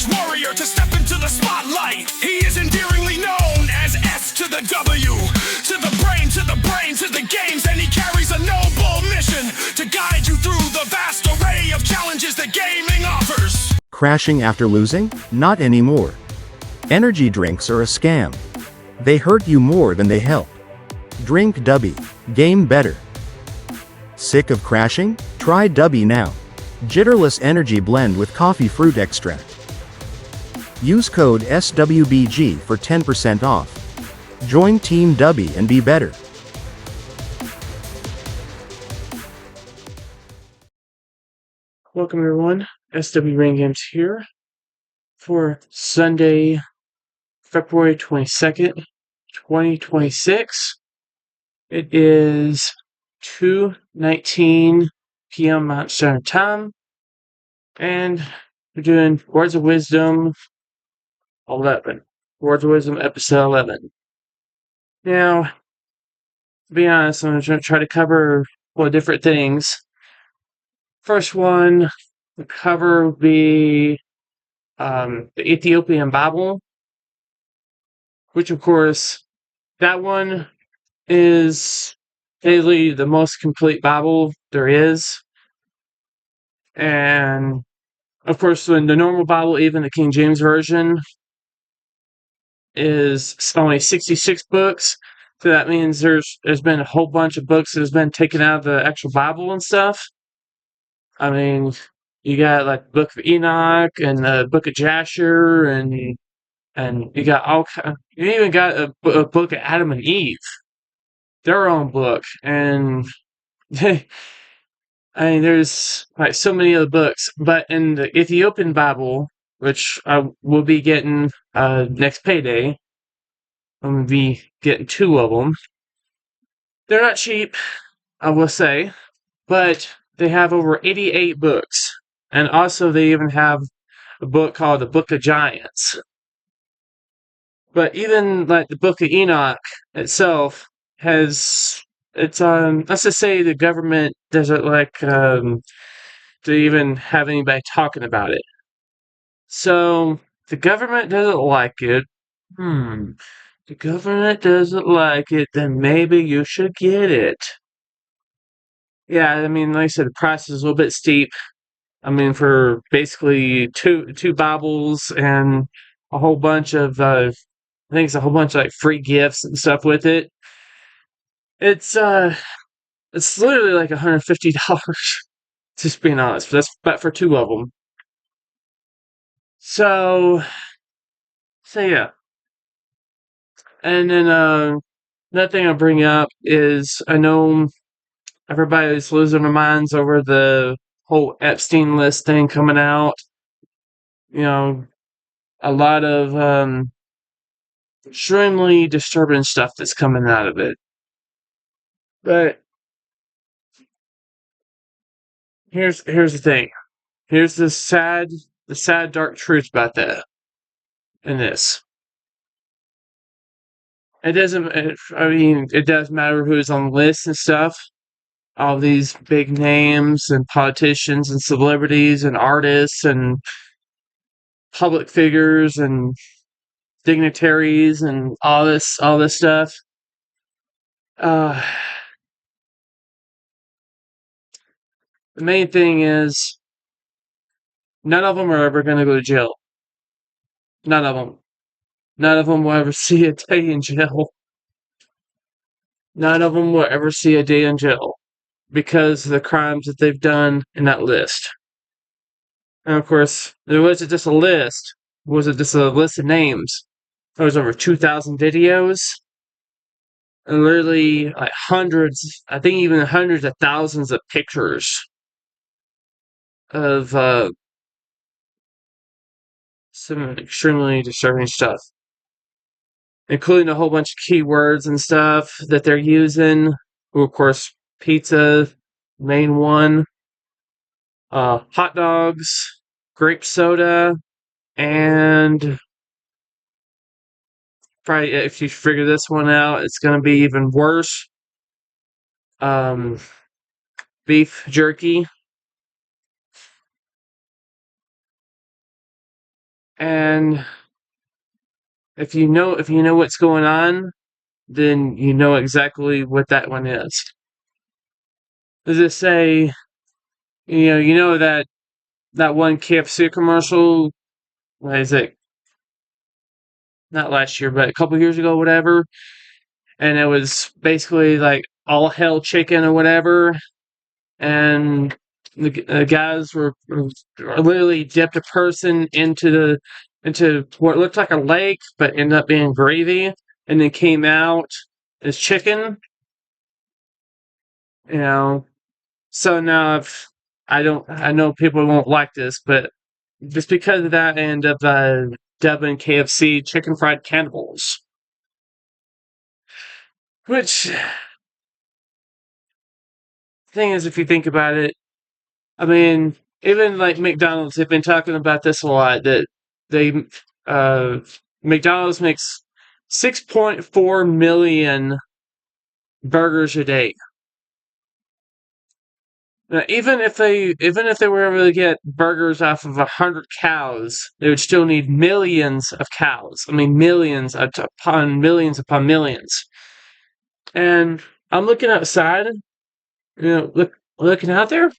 stage warrior to step into the spotlight. He is endearingly known as S to the W, to the brain, to the brain, to the games, and he carries a noble mission to guide you through the vast array of challenges that gaming offers. Crashing after losing? Not anymore. Energy drinks are a scam. They hurt you more than they help. Drink Dubby. Game better. Sick of crashing? Try Dubby now. Jitterless energy blend with coffee fruit extract. Use code SWBG for 10% off. Join Team Dubby and be better. Welcome everyone, SWBrainGames here for Sunday, February 22nd, 2026. It is 2:19 p.m. Mountain Standard Time, and we're doing Words of Wisdom 11. Words of Wisdom episode 11. Now, to be honest, I'm going to try to cover different things. First one, the cover would be the Ethiopian Bible, which of course, that one is basically the most complete Bible there is. And of course, in the normal Bible, even the King James Version, is only 66 books. So that means there's been a whole bunch of books that has been taken out of the actual Bible and stuff. I mean, you got like the Book of Enoch and the Book of Jasher, and you got you even got a book of Adam and Eve, their own book, and I mean, there's like so many other books. But in the Ethiopian Bible, which I will be getting next payday, I'm gonna be getting 2 of them. They're not cheap, I will say, but they have over 88 books. And also they even have a book called the Book of Giants. But even like the Book of Enoch itself has, let's just say the government doesn't like to even have anybody talking about it. So the government doesn't like it. The government doesn't like it, then maybe you should get it. Yeah, I mean, like I said, the price is a little bit steep. I mean, for basically two Bibles and a whole bunch of, I think it's a whole bunch of like free gifts and stuff with it. It's literally like $150, just being honest. But for 2 of them. So yeah. And then another thing I'll bring up is I know everybody's losing their minds over the whole Epstein list thing coming out. You know, a lot of extremely disturbing stuff that's coming out of it. But here's the thing. Here's the sad dark truth about that. In this. It doesn't matter who's on the list and stuff. All these big names and politicians and celebrities and artists and public figures and dignitaries and all this stuff. The main thing is none of them are ever going to go to jail. None of them. None of them will ever see a day in jail. None of them will ever see a day in jail because of the crimes that they've done in that list. And of course, there wasn't just a list. It wasn't just a list of names. There was over 2,000 videos. And literally, like hundreds, I think even hundreds of thousands of pictures of some extremely disturbing stuff. Including a whole bunch of keywords and stuff that they're using. Of course, pizza, main one. Hot dogs, grape soda, and probably if you figure this one out, it's going to be even worse. Beef jerky. And if you know what's going on, then you know exactly what that one is. Does it say, that one KFC commercial? What is it? Not last year, but a couple years ago, whatever. And it was basically like all hell chicken or whatever. And the guys were literally dipped a person into what looked like a lake, but ended up being gravy, and then came out as chicken. You know, so now I know people won't like this, but just because of that, I end up dubbing KFC chicken fried cannibals. Which thing is, if you think about it, I mean, even like McDonald's, they've been talking about this a lot. That they McDonald's makes 6.4 million burgers a day. Now, even if they were able to get burgers off of 100 cows, they would still need millions of cows. I mean, millions upon millions upon millions. And I'm looking outside, looking out there.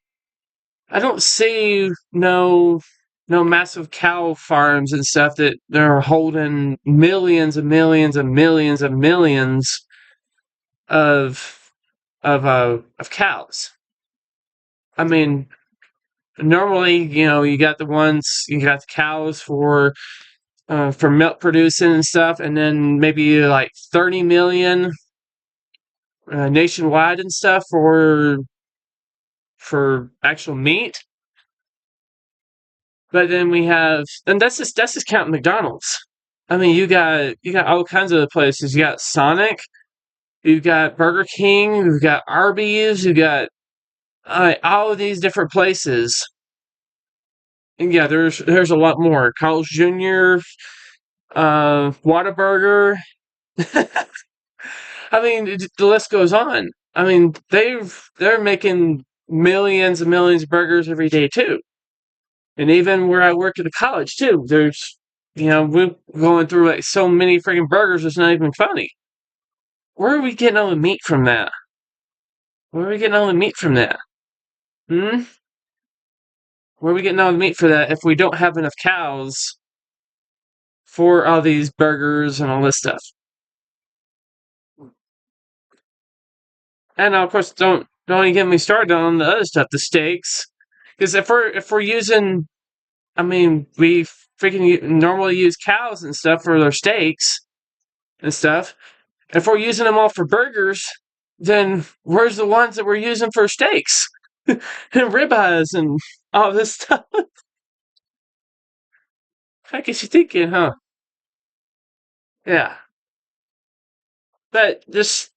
I don't see no massive cow farms and stuff that they're holding millions and millions and millions and millions of cows. I mean, normally, you got the cows for milk producing and stuff, and then maybe like 30 million nationwide and stuff for actual meat. But then and that's just counting McDonald's. I mean, you got all kinds of places. You got Sonic, you've got Burger King, you've got Arby's, you got all of these different places. And yeah, there's a lot more. Carl's Jr., Whataburger. I mean, the list goes on. I mean, they're making millions and millions of burgers every day too. And even where I work at the college too, there's we're going through like so many freaking burgers, it's not even funny. Where are we getting all the meat from that? Where are we getting all the meat from that? Hmm? Where are we getting all the meat for that if we don't have enough cows for all these burgers and all this stuff? And of course, don't even get me started on the other stuff, the steaks. Because if we're using, I mean, we freaking normally use cows and stuff for their steaks and stuff. If we're using them all for burgers, then where's the ones that we're using for steaks and ribeyes and all this stuff? I guess you're thinking, huh? Yeah. But just,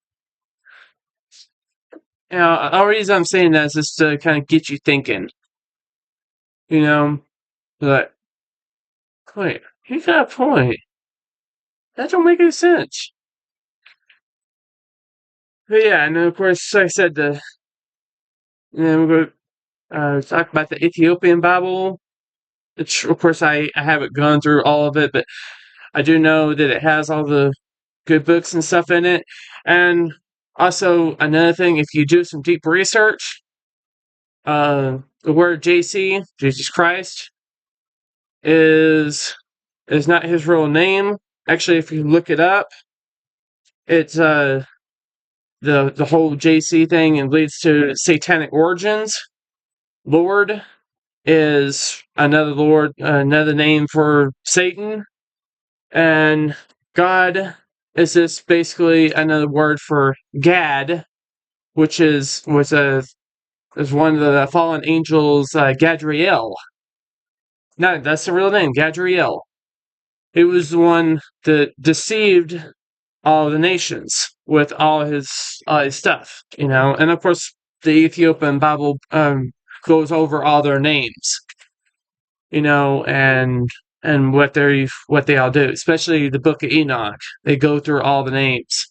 the reason I'm saying that is just to kind of get you thinking. But, wait, you got a point. That don't make any sense. But yeah, and then of course, like I said, we're going to talk about the Ethiopian Bible. Which, of course, I haven't gone through all of it, but I do know that it has all the good books and stuff in it. And also, another thing, if you do some deep research, the word JC, Jesus Christ, is not his real name. Actually, if you look it up, it's the whole JC thing and leads to satanic origins. Lord is another name for Satan, and God is just basically another word for Gad, which was one of the fallen angels, Gadriel. No, that's the real name, Gadriel. It was the one that deceived all the nations with all his stuff, and of course the Ethiopian Bible goes over all their names, and what they all do, especially the Book of Enoch. They go through all the names,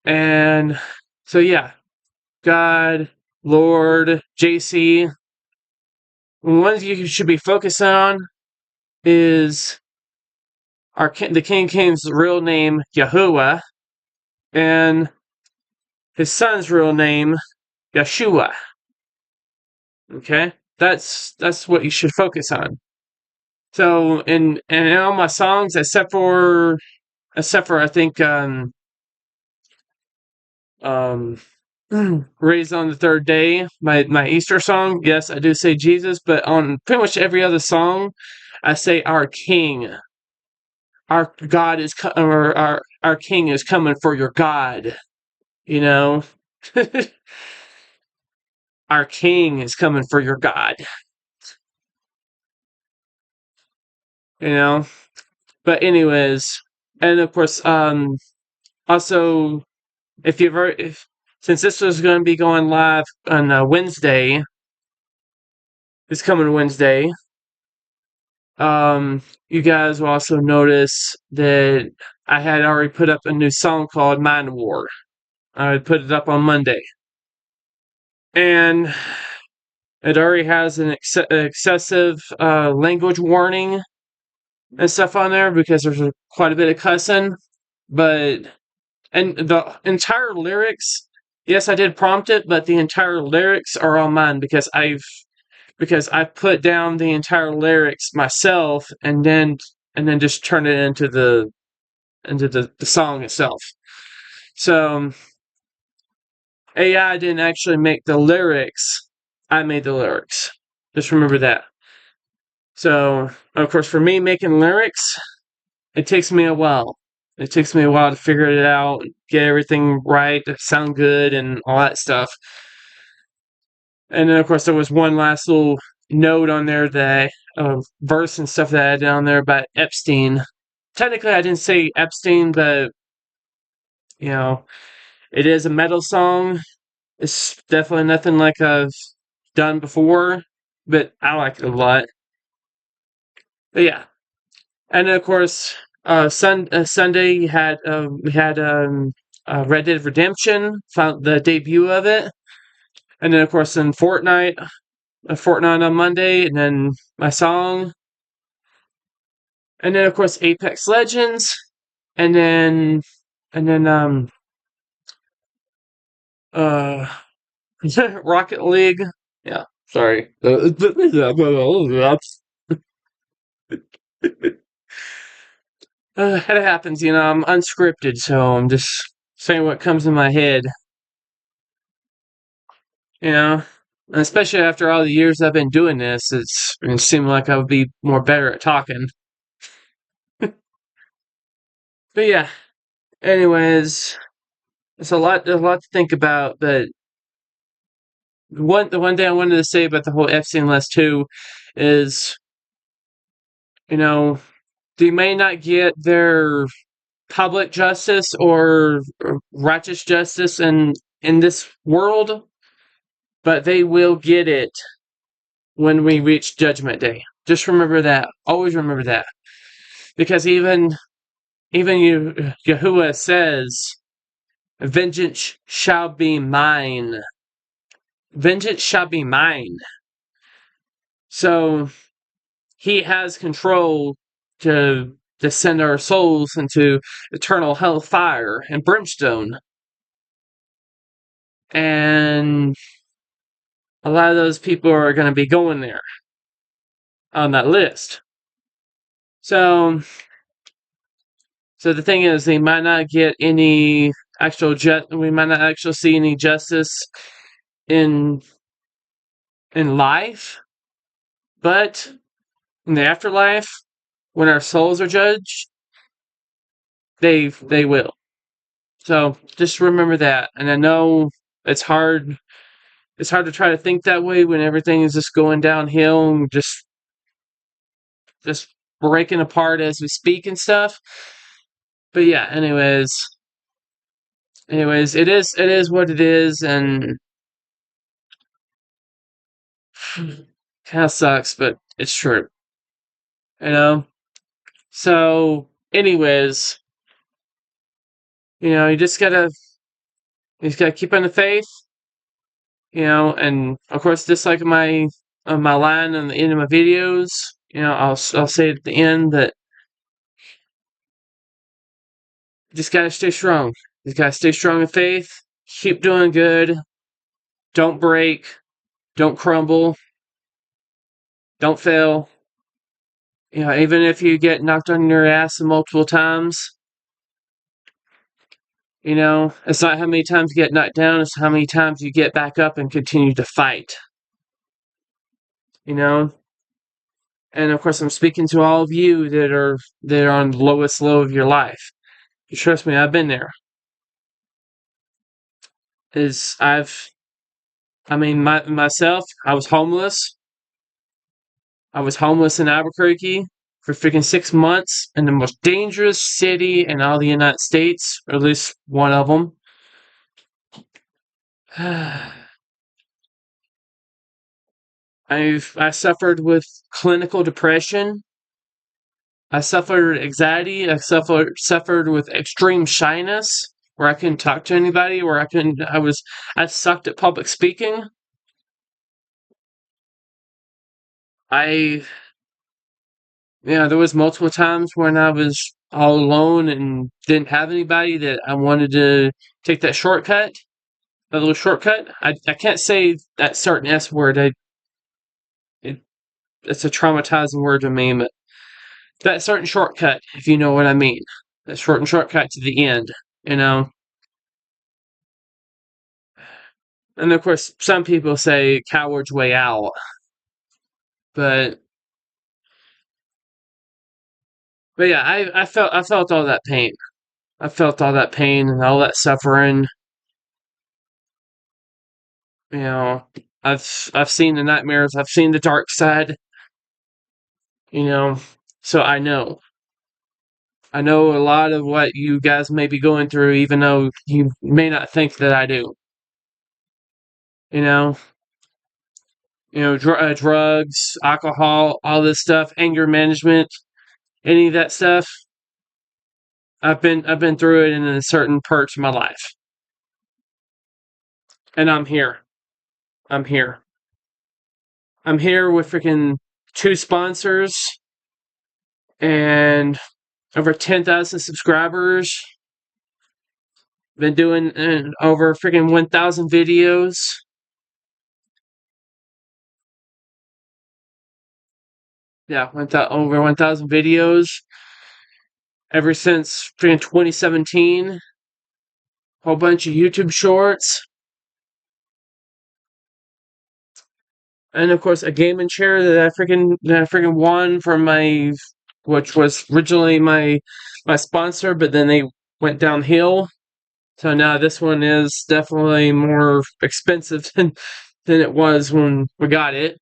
and so yeah, God, Lord, JC. Ones you should be focusing on is the King King's real name, Yahuwah, and his son's real name, Yeshua. Okay? That's what you should focus on. So in all my songs, except for I think Raised on the Third Day, my Easter song, yes, I do say Jesus, but on pretty much every other song, I say our King. Our God is or our King is coming for your God. You know? Our King is coming for your God. You know? But anyways, and of course, also since this was going to be going live on Wednesday, this coming Wednesday, you guys will also notice that I had already put up a new song called Mind War. I put it up on Monday. And it already has an excessive language warning and stuff on there because there's quite a bit of cussing. And the entire lyrics, yes, I did prompt it, but the entire lyrics are all mine because I put down the entire lyrics myself and then just turn it into the song itself. So AI didn't actually make the lyrics. I made the lyrics. Just remember that. So, of course, for me making lyrics, it takes me a while. It takes me a while to figure it out, get everything right, sound good, and all that stuff. And then, of course, there was one last little note on there that verse and stuff that I had down there about Epstein. Technically, I didn't say Epstein, but you know, it is a metal song. It's definitely nothing like I've done before, but I like it a lot. But yeah, and then, of course, Sunday we had Red Dead Redemption, found the debut of it, and then of course in Fortnite on Monday, and then my song, and then of course Apex Legends, and then uh Rocket League. Yeah, sorry. It happens, I'm unscripted, so I'm just saying what comes in my head, and especially after all the years I've been doing this, it seemed like I would be more better at talking. But yeah, anyways, it's a lot to think about, but the one thing I wanted to say about the whole Epstein list too is, they may not get their public justice or righteous justice in this world, but they will get it when we reach Judgment Day. Just remember that. Always remember that, because even Yahuwah says, "Vengeance shall be mine." Vengeance shall be mine. So he has control to send our souls into eternal hellfire and brimstone. And a lot of those people are going to be going there on that list. So the thing is, they might not get any we might not actually see any justice in life, but in the afterlife, when our souls are judged, they will. So just remember that. And I know it's hard. It's hard to try to think that way when everything is just going downhill and just breaking apart as we speak and stuff. But yeah, anyways, it is what it is, and kind of sucks, but it's true. So, anyways, you just gotta keep on the faith, and of course, just like my line on the end of my videos, I'll say at the end that you just gotta stay strong. You just gotta stay strong in faith. Keep doing good. Don't break. Don't crumble. Don't fail. Even if you get knocked on your ass multiple times, it's not how many times you get knocked down, it's how many times you get back up and continue to fight. And of course, I'm speaking to all of you that are on the lowest low of your life. You trust me, I've been there. Myself, I was homeless. I was homeless in Albuquerque for freaking 6 months in the most dangerous city in all the United States, or at least one of them. I suffered with clinical depression. I suffered anxiety. I suffered with extreme shyness, where I couldn't talk to anybody, where I sucked at public speaking. There was multiple times when I was all alone and didn't have anybody that I wanted to take that shortcut, that little shortcut. I can't say that certain S word. It's a traumatizing word to me, but that certain shortcut, if you know what I mean. That shortcut to the end, And of course, some people say coward's way out. But yeah, I felt all that pain. I felt all that pain and all that suffering. I've seen the nightmares. I've seen the dark side. So I know. I know a lot of what you guys may be going through, even though you may not think that I do. Drugs, alcohol, all this stuff, anger management, any of that stuff. I've been through it in a certain part of my life, and I'm here. I'm here. I'm here with freaking 2 sponsors and over 10,000 subscribers. Been doing over freaking 1,000 videos. Yeah, over 1,000 videos ever since freaking 2017. Whole bunch of YouTube shorts. And of course, a gaming chair that I freaking won from which was originally my sponsor, but then they went downhill. So now this one is definitely more expensive than it was when we got it.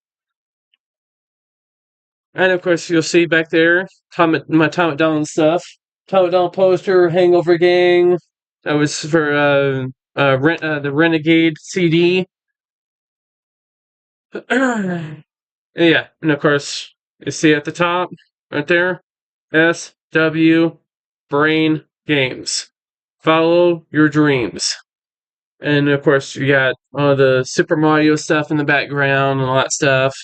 And of course, you'll see back there my Tom McDonald stuff. Tom McDonald poster, Hangover Gang. That was for the Renegade CD. Yeah, and of course, you see at the top, right there, SW Brain Games. Follow your dreams. And of course, you got all the Super Mario stuff in the background and all that stuff.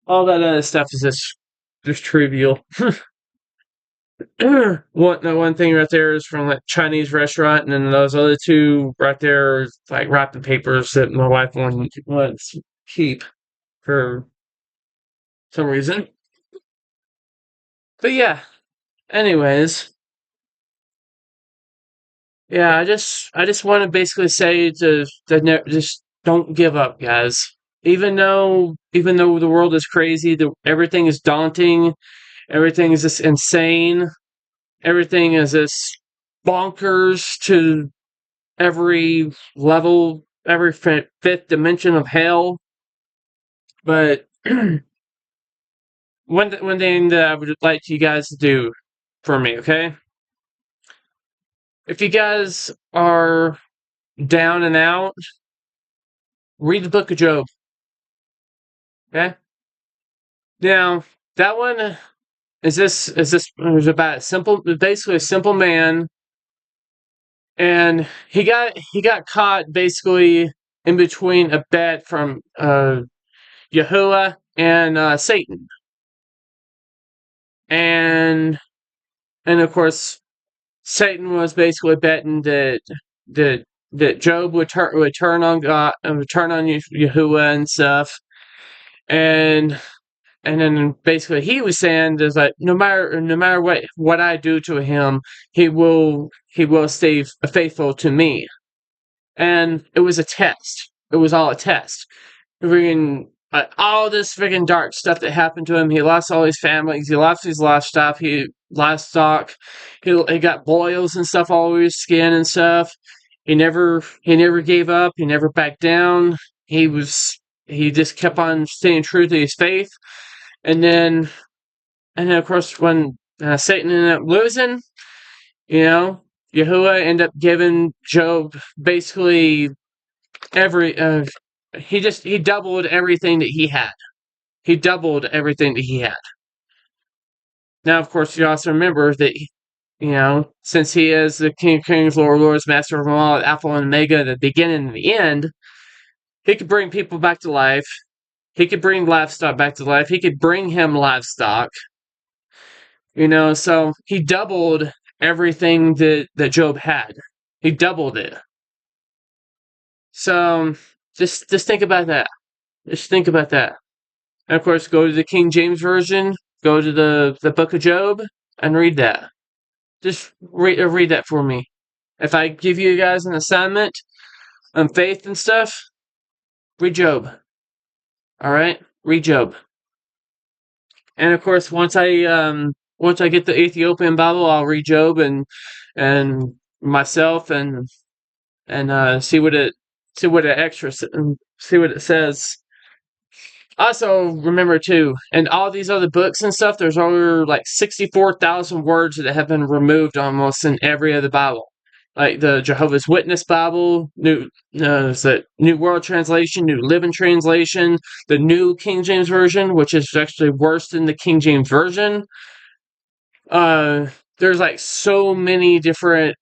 All that other stuff is just trivial. One thing right there is from like Chinese restaurant, and then those other 2 right there is like wrapping papers that my wife wants to keep for some reason. But yeah, anyways, yeah, I just want to basically say just don't give up, guys. Even though the world is crazy, everything is daunting, everything is just insane, everything is just bonkers to every level, every fifth dimension of hell. But one thing that I would like you guys to do for me, okay? If you guys are down and out, read the book of Job. Okay? Now, that one is about basically a simple man, and he got caught basically in between a bet from Yahuwah and Satan. And of course, Satan was basically betting that Job would turn on God and would turn on Yahuwah and stuff. And then basically he was saying is like no matter what I do to him, he will stay faithful to me. And it was a test. It was all a test. Freaking all this freaking dark stuff that happened to him. He lost all his families. He lost his livestock. He got boils and stuff all over his skin and stuff. He never gave up. He never backed down. He just kept on staying true to his faith. And then of course when Satan ended up losing, Yahuwah ended up giving Job basically he doubled everything that he had. He doubled everything that he had. Now, of course, you also remember that, since he is the King of Kings, Lord of Lords, Master of all, Alpha and Omega, the beginning and the end, he could bring people back to life. He could bring livestock back to life. He could bring him livestock. So he doubled everything that Job had. He doubled it. So just think about that. Just think about that. And of course, go to the King James Version, go to the Book of Job, and read that. Just read that for me. If I give you guys an assignment on faith and stuff, read Job. Alright? Read Job. And of course, once I get the Ethiopian Bible, I'll read Job and myself and see what it says. Also, remember too, and all these other books and stuff, there's over like 64,000 words that have been removed almost in every other Bible. Like the Jehovah's Witness Bible, New World Translation, New Living Translation, the New King James Version, which is actually worse than the King James Version. There's like so many different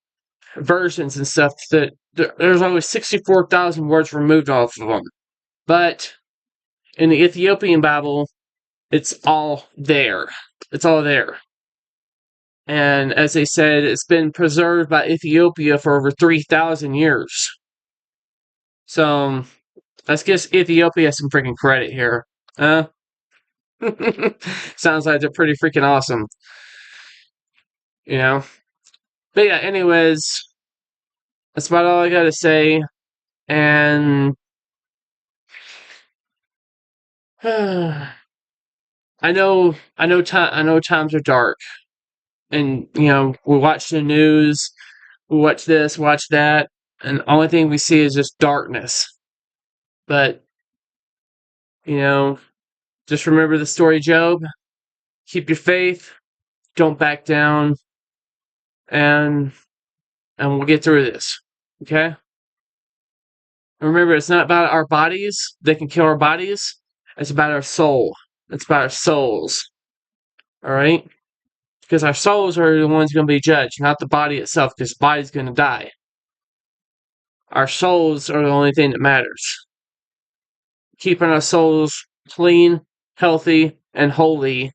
versions and stuff that there's only 64,000 words removed off of them. But in the Ethiopian Bible, it's all there. It's all there. And as they said, it's been preserved by Ethiopia for over 3,000 years. So, let's give Ethiopia some freaking credit here. Sounds like they're pretty freaking awesome. But yeah, anyways, that's about all I gotta say. And I know times are dark. And, we watch the news, we watch this, watch that, and the only thing we see is just darkness. But, just remember the story of Job. Keep your faith. Don't back down. And we'll get through this. Okay? And remember, it's not about our bodies. They can kill our bodies. It's about our soul. It's about our souls. Alright? Because our souls are the ones going to be judged, not the body itself, because the body's going to die. Our souls are the only thing that matters. Keeping our souls clean, healthy, and holy,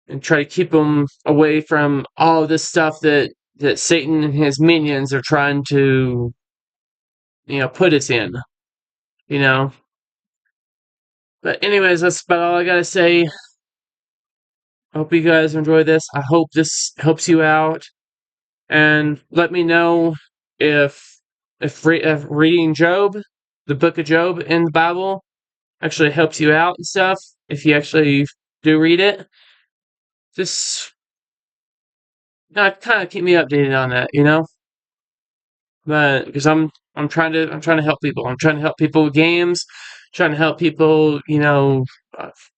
and try to keep them away from all this stuff that Satan and his minions are trying to, put us in. But anyways, that's about all I gotta say. I hope you guys enjoy this. I hope this helps you out. And let me know if reading Job, the book of Job in the Bible, actually helps you out and stuff. If you actually do read it, just kind of keep me updated on that, But because I'm trying to help people. I'm trying to help people with games. Trying to help people,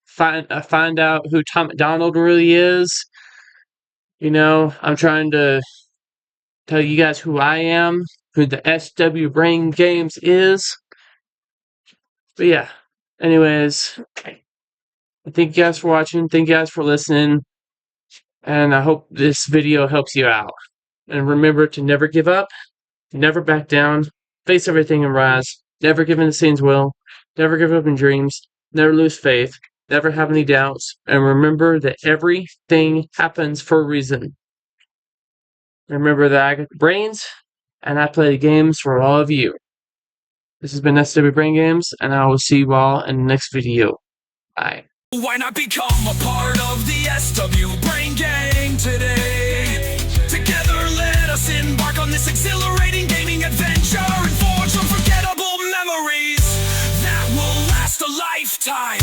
find out who Tom McDonald really is. I'm trying to tell you guys who I am, who the SWBrainGames is. But yeah, anyways, thank you guys for watching. Thank you guys for listening. And I hope this video helps you out. And remember to never give up, never back down, face everything and rise, never give in to Satan's will, never give up in dreams, never lose faith, never have any doubts, and remember that everything happens for a reason. Remember that I got the brains, and I play the games for all of you. This has been SWBrainGames, and I will see you all in the next video. Bye. Why not become a part of the SW Brain Gang today? Together let us embark on this exhilarating gaming adventure and forge unforgettable memories that will last a lifetime.